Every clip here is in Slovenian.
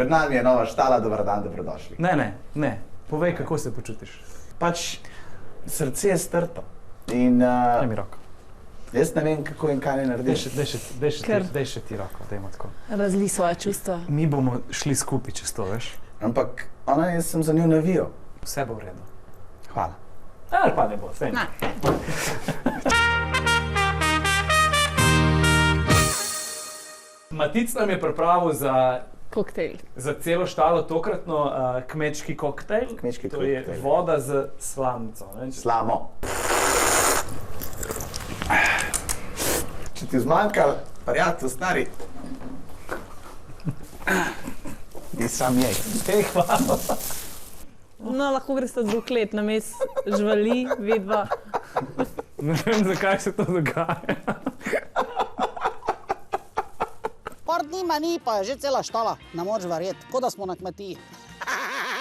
Pred nami je nova štala, dober dan, dobrodošli. Ne. Povej, kako se počutiš. Pač srce je strto in Daj mi roko. jaz ne vem, kako in kaj ne narediš. Daj še ti roko, dajmo tako. Razli svoje čustva. Mi bomo šli skupaj čez to, veš? Ampak jaz sem za njo navijal. Vse bo v redu. Hvala. Ali pa ne bo, vse. Matic nam je pripravil Koktejl. za celo štalo tokratno kmečki koktejl. Kmečki To je koktejl. voda z slamico. Ne? Slamo. Če ti zmanjka, prijatelj, stari. Ti sam jej. Hej, hvala. No, lahko greste drug let, names živali, vedva. Ne vem, zakaj se to dogaja. Par dni ni, pa je že cela štala, ne moreš verjeti, kot da smo na kmetiji.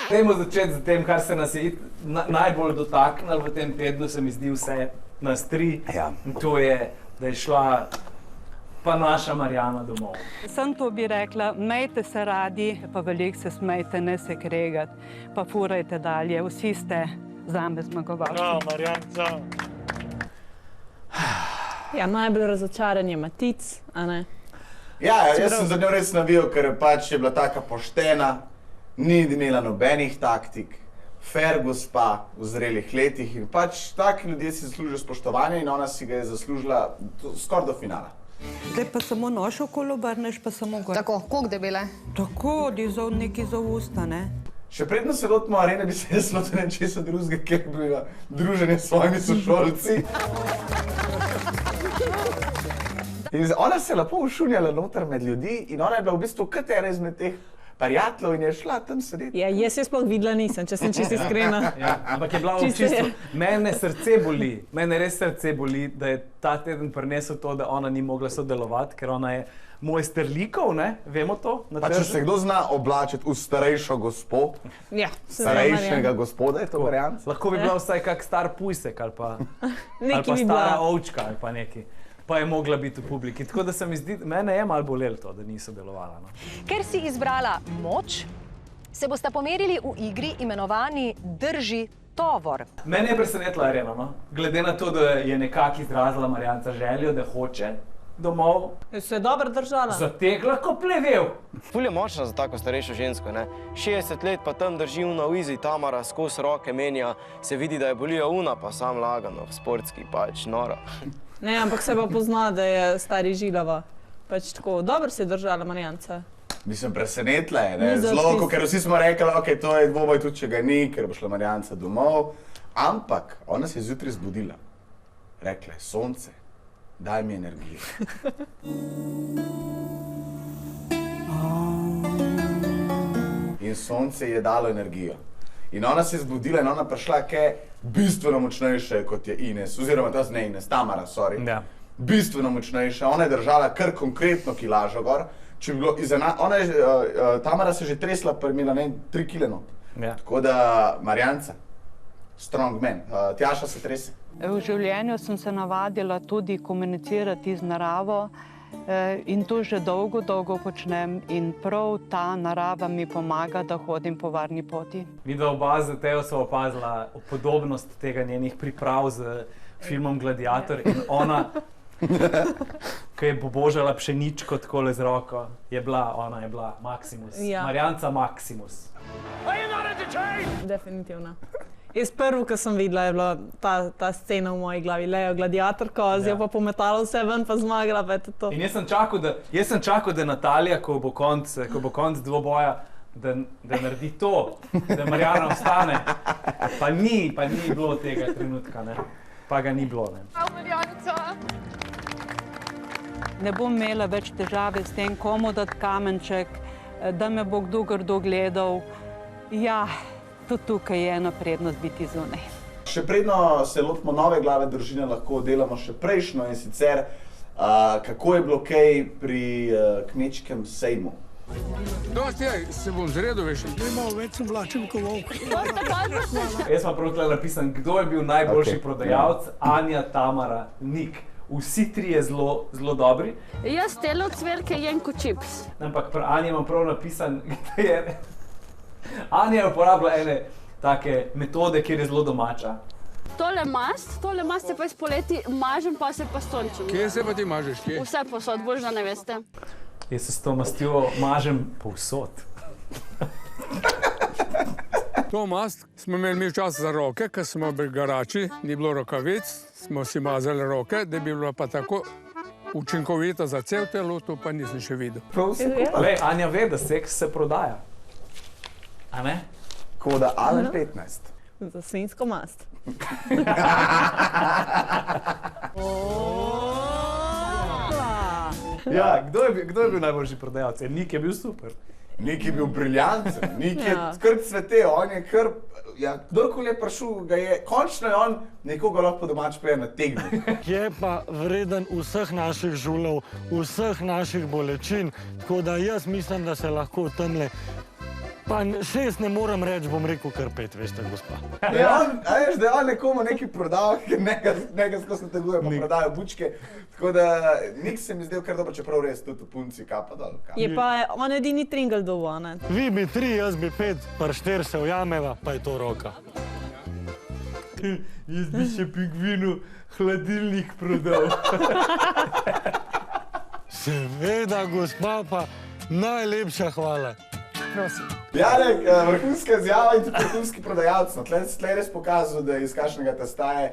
Dajmo začeti z tem, kar se nas je najbolj dotaknilo v tem tednu, se mi zdi vse nas tri. Ja. In to je, da je šla pa naša Marjana domov. Sem to bi rekla, imejte se radi, pa veliko se smejte, ne se kregati, pa furajte dalje, vsi ste zame zmagovalci. Bravo, Marjanca. Ja, najbolj razočaran je Matic, a ne? Ja, jaz sem za njo res navijal, ker pač je bila taka poštena, ni imela nobenih taktik, fair gospa v zrelih letih in pač taki ljudje si zaslužijo spoštovanje in ona si ga je zaslužila skoraj do finala. Zdaj pa samo nož okolo obrneš, pa samo gor. Tako, koliko debele? Tako, nekaj za usta, ne? Še predno se lotimo arene, bi se jaz lotil nečesa drugega, ker bi bila druženje s svojimi sošolci. In ona se je lepo ušunjala noter med ljudi in ona je bila v bistvu kot ena izmed teh prijateljev in je šla tam sedeti. Ja, jaz je sploh videla nisem, če sem čisto iskrena. Ja, ampak je bila v Čisto čisto, je. mene res srce boli, da je ta teden prinesel to, da ona ni mogla sodelovati, ker ona je mojster likov, ne, vemo to? Na Pa če trgu? se kdo zna oblačiti v starejšo gospo, Ja, starejšega gospoda, je to variant. Lahko bi bila vsaj kak star pujsek ali pa, Nekaj bi stara bila. ovčka ali pa neki. Pa je mogla biti v publiki. Tako da se mi zdi, mene je malo bolelo to, da ni sodelovala. No. Ker si izbrala moč, se bosta pomerili v igri imenovani Drži tovor. Mene je presenetila Arena, no? Glede na to, da je nekako izrazila Marjanca željo, da hoče domov, Se je dobro držala. zategla ko plevel. Ful je močna za tako starejšo žensko, ne? 60 let pa tam drži una v izi, Tamara skozi roke menja, se vidi, da je bolija una, pa sam lagano, sportski pač, noro. Ne, ampak se pa pozna, da je stari žilava. Pač tako, dobro se je držala Marjanca. Mislim, presenetila je, ne? Ni za Zelo, odpis. ker vsi smo rekli, ok, to je dvoboj tudi, če ga ni, ker bo šla Marjanca domov. Ampak ona se je zjutraj zbudila. Rekla je, sonce, daj mi energijo. In sonce ji je dalo energijo. In ona se je zbudila in ona prišla kaj bistveno močnejše, kot je Ines, oziroma ta ne Ines, Tamara, sorry. Ja. Bistveno močnejša. Ona je držala kar konkretno kilažo gor. Če bi bilo Tamara se je že tresla, pa je imela 3 kg not. Ja. Tako da, Marjanca, strong man. Tjaša se trese. V življenju sem se navadila tudi komunicirati z naravo in to že dolgo počnem in prav ta narava mi pomaga, da hodim po varni poti. Vidva oba z Tejo sva opazila podobnost tega njenih priprav z filmom Gladiator in ona, ko je pobožala pšeničko takole z roko, ona je bila Maximus. Ja. Marjanca Maximus. Definitivno. Jaz prvo, ko sem videla, je bila ta scena v moji glavi. Lejo gladiatorko, zdaj pa pometala vse ven, pa zmagala, pa je to. In jaz sem čakal, da Natalija, ko bo konc dvoboja, da naredi to, da Marjana ostane. Pa ni bilo tega trenutka, ne. Pa ga ni bilo, ne. Ne bom imela več težave s tem, komu dati kamenček, da me bo kdo grdo gledal. Ja, tudi tukaj je ena prednost biti zunaj. Še predno se lotimo nove glave družine, lahko delamo še prejšnjo in sicer, kako je bilo kaj pri kmečkem sejmu. Dosti je, se bom zredil, veš, malo več sem vlačen kot volk. Jaz sem prav tukaj napisan, kdo je bil najboljši prodajalec, Anja, Tamara, Nik. vsi trije zelo dobri. Jaz telo cverke jem kot čips. Ampak pri Anji imam prav napisan, da je Anja uporabila ene take metode, kjer je zelo domača. Tole mast se pa iz poleti mažem, pa se pa sončim. Kje se pa ti mažeš? Kje? Vse posod, bolj da ne veste. Jaz se s to mastjo mažem povsod. To mast smo imeli mi včasih za roke, ker smo bili garači, ni bilo rokavic, smo si mazali roke, da bi bilo pa tako učinkovito za cel telo, to pa nisem še videl. Lej, Anja ve, da seks se prodaja. A ne? Koda Alen 15. Za svinjsko mast. Ja, kdo je bil najboljši prodajalec? Nik je bil super. Nik je bil briljanten, Nik je skrb svete, on je kar, kdorkoli je prišel, končno je on nekoga lahko domač prej nategnil. Je pa vreden vseh naših žulov, vseh naših bolečin, tako da jaz mislim, da se lahko tamle, pa 6 ne morem reči, bom rekel kar 5, veste, gospa. A veš, da je on nekomu nekaj prodal, ker nekaj skozi nateguje, pa prodajo bučke. Tako da Nik se mi zdel kar dobro, čeprav res tudi v punci kapa dol. Je pa on edini tringel dovolj, ne? Vi bi 3, jaz bi 5, pa 4 se ujameva, pa je to roka. Jaz bi še pingvinu hladilnik prodal. Seveda, gospa, pa najlepša hvala. Janek, vrhunska izjava in tudi vrhunski prodajalec. Tlej res pokazal, da je iz kakšnega testaje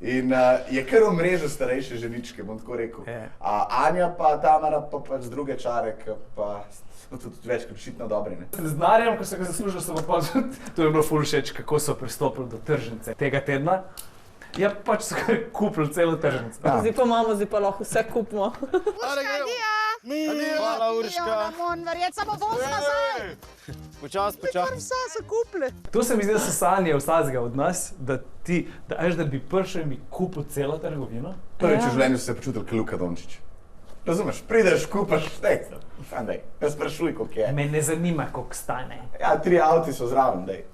in je kar omrežil starejše ženičke, bom tako rekel. Anja pa Tamara pa pač z druge čare, pa so tudi več kot očitno dobri. Z denarjem, ko so ga zaslužili, so pa to je bilo ful všeč, kako so pristopili do tržnice tega tedna. Ja, pač so kar kupili celo tržnico. Zdaj pa imamo, zdaj pa lahko vse kupimo. Hvala, Urška. Verjet samo voz nazaj. Počas. Vse se kupili. To se mi zdi, da so sanje vsakega od nas, da bi prišel in bi kupil celo trgovino. Prvič v življenju se je počutil kot Luka Dončić. Razumeš, prideš, kupaš, dej, ne sprašuj, koliko je. Me ne zanima, koliko stane. Ja, 3 avti so zraven, dej.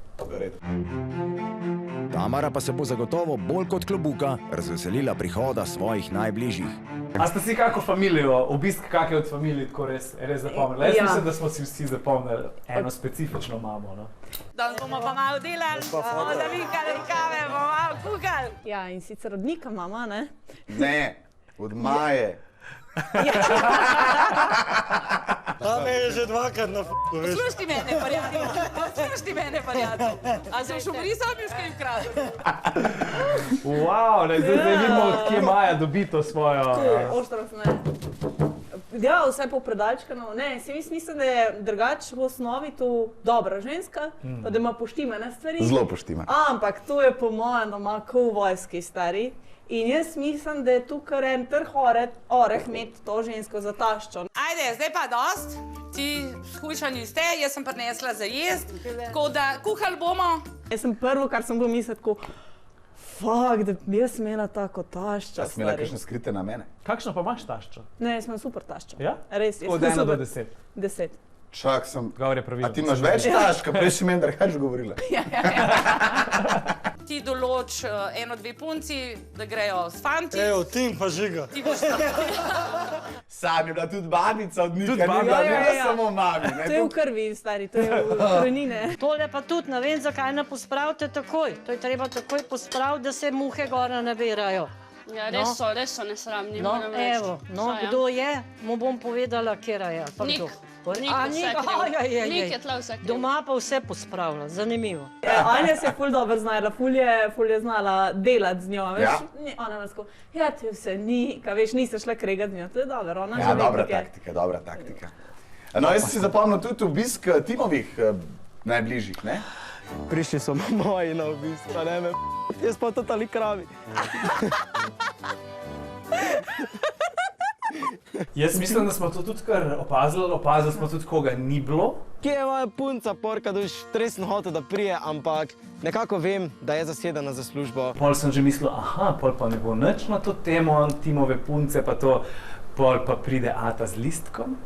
Tamara pa se bo zagotovo bolj kot klobuka razveselila prihoda svojih najbližjih. A ste si kako familijo, obisk kakšne od familij tako res zapomnili? Jaz mislim, da smo si vsi zapomnili eno specifično mamo, no? Danes bomo pa malo delali, bomo zavikali kave, bomo malo kuhali. Ja, in sicer od Nika mama, ne? Ne, od Maje. Ta me je že dvakrat na f***u, veš. Slušti mene, prijatelj. A se už umri sam još kaj vkrati? Wow, zdaj vidimo, od kje Maja dobi to svojo... Oštrost, ne. Ja, vse po predalčkano. Ne, si mislim, da je drugač v osnovi to dobra ženska, pa da ima poštimane stvari. Zelo poštima. Ampak to je po mojem doma kot v vojski stari. In jaz mislim, da je tukaj en trh oreh imeti to žensko za taščo. Ajde, zdaj pa dost. Ti shujšani ste, jaz sem prinesla za jest, tako da kuhali bomo. Jaz sem prvo, kar sem pomislila, tako fak, da bi jaz imela tako taščo. A si imela kakšne skrite namene? Kakšno pa imaš taščo? Ne, jaz imam super taščo. Ja? Res, od 1 do 10? 10. Čak sem... A ti imaš več taška, prej si meni drugače govorila. Ti določ 1-2 punci, da grejo s fanti. Evo, Tim pa Žiga. Sam je bila tudi babica od Nika, ni bila ne samo mami. To je v krvi, stari, to je v korenine. Tole pa tudi, ne vem, zakaj ne pospravite takoj. To je treba takoj pospraviti, da se muhe gora nabirajo. Ja, res so nesramni, moram reči. Evo, kdo je, mu bom povedala, kjera je. Nik. Nik je tle vse kriv. Doma pa vse pospravlja, zanimivo. Anja se je ful dobro znala, ful je znala delati z njo, veš? Ona je tako, ja, ti vse ni, ka veš, nisi šla kregati z njo, to je dobro, ona že nekaj. Ja, dobra taktika. No, jaz si zapomnil tudi obisk Timovih najbližjih, ne? Prišli so moji na obisk, pa ne me jaz pa totali kravi. Jaz mislim, da smo to tudi kar opazili smo tudi, koga ni bilo. Kje je moja punca, porka, da už tresen hotel, da prije, ampak nekako vem, da je zasedena za službo. Pol sem že mislil, pol pa ne bo nič na to temo, Timove punce pa to, pol pa pride Ata z listkom,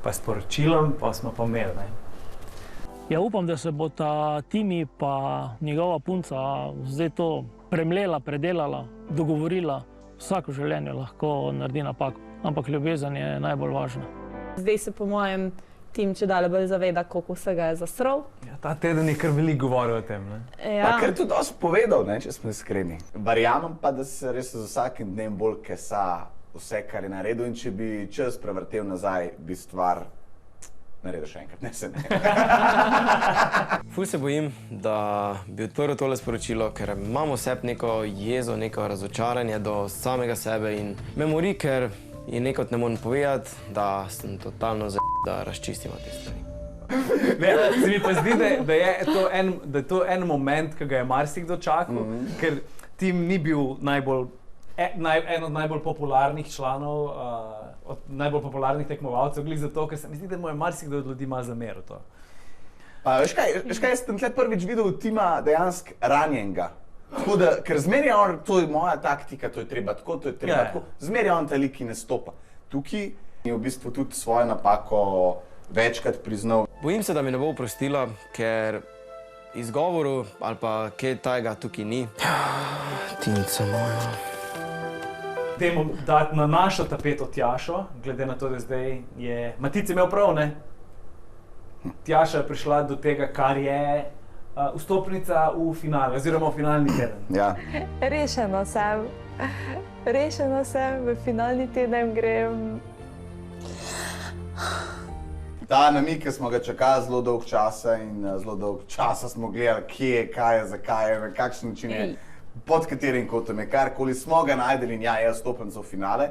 pa s poročilom, pa smo pa imeli, ne. Ja, upam, da se bo ta Timi pa njegova punca zdaj to premlela, predelala, dogovorila, Vsak v življenju lahko naredi napako, ampak ljubezen je najbolj važna. Zdaj se po mojem tim če dalje bolj zaveda, koliko vsega je zasrl. Ja, ta teden je kar veliko govoril o tem. Ne? Ja. Ker je tudi dosti povedal, ne, če smo iskreni. Verjamem pa, da se res z vsakim dnem bolj kesa vse, kar je naredil, in če bi čas prevrtel nazaj, bi stvar naredil še enkrat, ne se ne. Ful se bojim, da bi odprl tole sporočilo, ker imam vseb neko jezo, neko razočaranje do samega sebe in me mori, ker je nekot ne morem povedati, da sem totalno da razčistimo te stvari. Ne, se mi pa zdi, da je to en moment, ki ga je marsikdo čakal, ker Tim ni bil en od najbolj popularnih članov, od najbolj popularnih tekmovalcev, glih zato, ker se mi zdi, da mu je marsikdo od ljudi malo zameril to. Veš kaj, jaz sem tle prvič videl Tima dejansko ranjenega. Tako da, ker zmeraj on, to je moja taktika, to je treba tako, to je treba tako, zmeraj on ta lik, ki ne stopa. Tukaj je v bistvu tudi svojo napako večkrat priznal. Bojim se, da mi ne bo oprostila, ker izgovoru ali pa kaj tajega tukaj ni. Timca moja. Temu dati na našo tapeto Tjašo, glede na to, da zdaj je Matic imel prav, ne? Tjaša je prišla do tega, kar je vstopnica v finale, oziroma v finalni teden. Ja. Rešeno sem, v finalni teden grem. Ta namik, ki smo ga čakali zelo dolg časa in zelo dolg časa smo gledali, kje je, kaj je, zakaj je, v kakšen način je, pod katerim kotom je, karkoli smo ga najdeli in ja, je vstopenca v finale.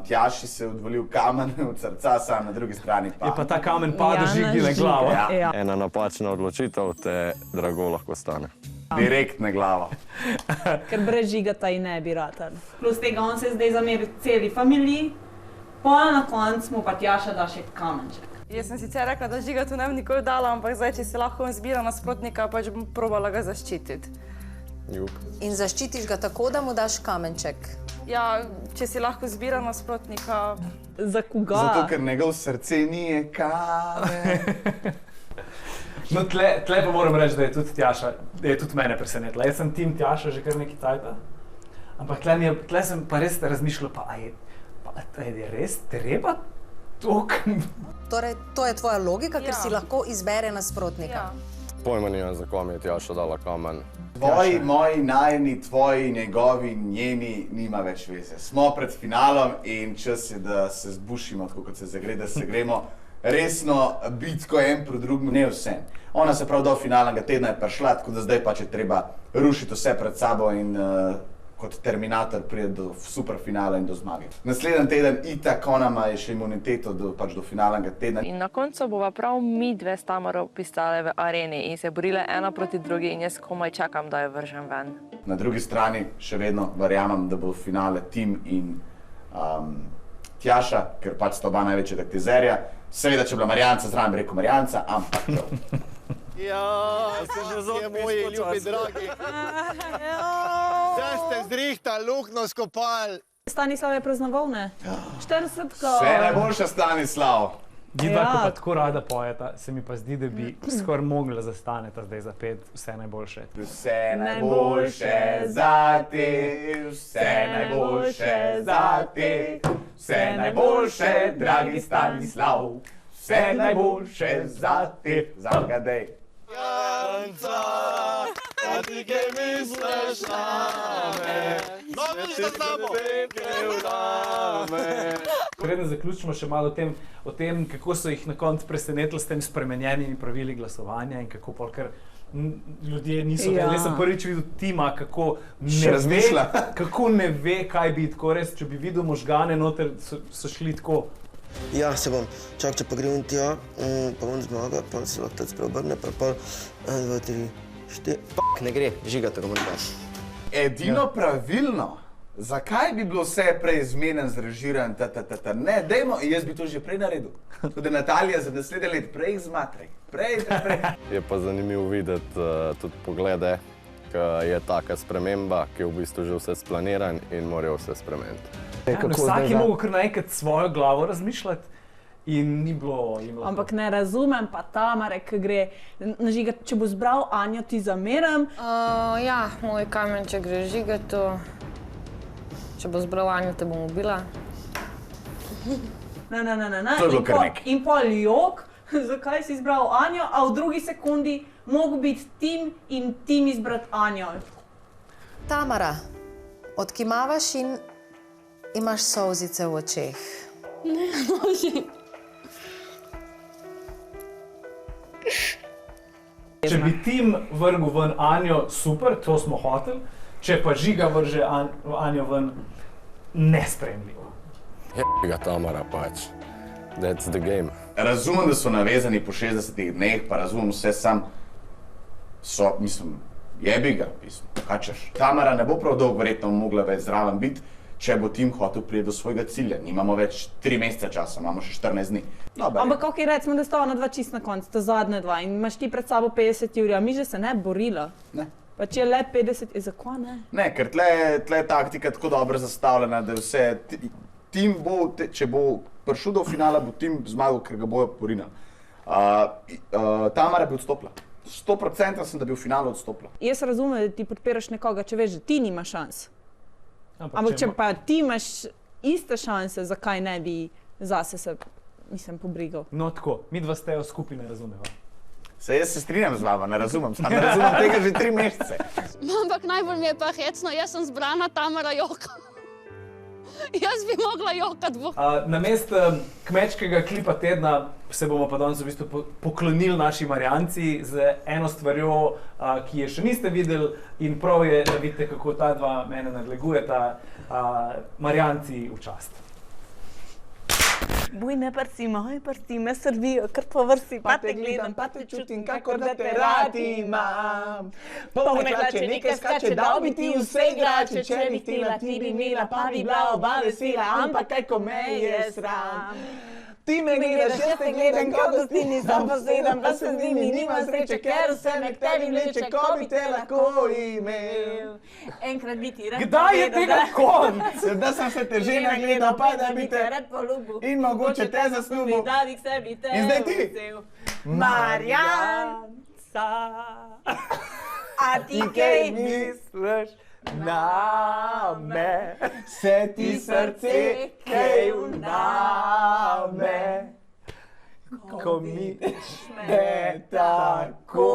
Tjaši se je odvalil kamen od srca, sam na drugi strani pa. Je pa ta kamen padel žigi na glavo. Ja. Ena napačna odločitev te drago lahko stane. Direkt na glavo. Ker brez žigata in ne bi ratal. Plus tega on se zdaj zameri celi familiji, pa na koncu mu pa Tjaša da še kamenček. Jaz sem sicer rekla, da žigatu ne bi nikoli dala, ampak zdaj, če se lahko izbira nasprotnika, pač bom probala ga zaščititi. In zaščitiš ga tako, da mu daš kamenček? Ja, če si lahko izbira nasprotnika. Za koga? Zato, ker njegov srce ni kamen. No, tle pa moram reči, da je tudi Tjaša, da je tudi mene presenetila. Jaz sem Tim Tjaša že kar nekaj cajta, ampak tle sem pa res razmišljal, pa je res treba toliko? Torej, to je tvoja logika, ker si lahko izbere nasprotnika. Pojma nimam, za kom je Tjaša dala kamen. Tvoji, moji, najni, tvoji, njegovi, njeni, nima več veze. Smo pred finalom in čas je, da se zbušimo, tako kot se zagre, da se gremo resno bitko en proti drugemu, ne vsem. Ona se prav do finalnega tedna je prišla, tako da zdaj pač je treba rušiti vse pred sabo in kot Terminator pride do superfinala in do zmage. Naslednji teden itak ona ima še imuniteto do finalnega tedna. In na koncu bova prav mi dve s Tamaro pristale v areni in se borile ena proti drugi in jaz komaj čakam, da jo vržem ven. Na drugi strani še vedno verjamem, da bo v finale Tim in Tjaša, ker pač sta oba največja taktizerja. Seveda, če bila Marjanca zraven, bi rekel Marjanca, ampak žal. Ja, se že zopet moji ljubi dragi. Zdaj ste zrihtali, luknjo skopali. Stanislav je praznoval, ne? 40-ko. Vse najboljša, Stanislav. Vidva, ko pa tako rada pojeta, se mi pa zdi, da bi skoraj mogla zastaneta zdaj za pet vse najboljše. Vse najboljše za te, vse najboljše za te, vse najboljše, dragi Stanislav, vse najboljše za te, zagadej. Janca, a ti kaj misliš name? No, misliš da znamo? Preden zaključimo še malo o tem, kako so jih na koncu presenetili s tem spremenjenimi pravili glasovanja in kako polkar ljudje niso vedeli. Jaz sem prvič videl Tima, kako ne ve, kaj bi tako res, če bi videl možgane noter, so šli tako. Ja, se bom. Čak, če pa grem tja, pa bom zmaga, pa se lahko tudi preobrne, pa pol, 1, 2, 3, 4, ne gre, žigate ga moram daš. Edino pravilno, zakaj bi bilo vse prej zmenen, zrežiran, ne, dajmo, jaz bi to že prej naredil. Tudi Natalija za naslednje let, prej zmatrej, prej. Je pa zanimivo videti tudi poglede, ko je taka sprememba, ki je v bistvu že vse splaniran in morajo vse spremeniti. Vsak je mogel kar naenkrat svojo glavo razmišljati in ni bilo jim lahko. Ampak ne razumem pa Tamare, ki gre na žigat, če bo zbral Anjo, ti zameram. Ja, moj kamenček gre žigatu. Če bo zbral Anjo, te bom ubila. Na. To je bilo kar nekaj. In pol jok, zakaj si izbral Anjo, a v drugi sekundi mogo biti Tim in Tim izbrati Anjo. Tamara, odkimavaš in imaš solzice v očeh. Ne, noži. Če bi Tim vrgel ven Anjo, super, to smo hoteli. Če pa Žiga vrže Anjo ven, nesprejemljivo. Ga Tamara pač. That's the game. Razumem, da so navezani po 60 dneh, pa razumem vse sam. Jebi ga, kaj češ. Tamara ne bo prav dolgo verjetno mogla več zraven biti, če bo Tim hotel priti do svojega cilja. Nimamo več 3 mesece časa, imamo še 14 dni. Ampak ok, recimo, da sta ona dva čist na koncu, ta zadnja dva in imaš ti pred sabo 50 ur, a mi že se ne borila. Ne. Pa če je le 50, zakaj ne? Ne, ker tle je taktika tako dobro zastavljena, da vse, Tim bo, če bo prišel do finala, bo Tim zmagal, ker ga bojo porinali. Tamara bi odstopila. 100% sem, da bi v finalu odstopila. Jaz razumem, da ti podpiraš nekoga, če veš, da ti nima šans. Ampak če pa ti imaš iste šanse, zakaj ne bi zase se, pobrigal? No tako, mi dva ste jo skupaj ne razumeva. Jaz se strinjam z vama, ne razumem tega že 3 mesece. Ampak najbolj mi je pa hecno, jaz sem zbrana, Tamara joka. Jaz bi mogla jokati. Namesto kmečkega klipa tedna se bomo pa danes v bistvu poklonili naši Marjanci z eno stvarjo, ki je še niste videli in prav je, da vidite, kako ta dva mene nadlegujeta. Marjanci v čast. Bujne prsi, moje prsi me srbijo, kar po vrsti, pa te gledam, pa te čutim, kakor da te rad imam. Polne hlače, nekaj skače, dal bi ti vse igrače, če bi htela, ti bi imela, pa bi bila oba vesela, ampak kaj ko me je sram. Ti me gledaš, jaz te gledam, ko gostini, sam pa sedem, pa se z njimi, nimam sreče, ker se me k tebi vleče, ko bi te lahko imel. Enkrat bi ti rad povedal, kdaj je tega konc? Da sem se te že nagledal, pa da bi te rad poljubil. In mogoče te zasnubil. Da bi k sebi te in zdaj ti? Marjanca, a ti kaj misliš name? Se ti srce kaj vname? Ko mi me tako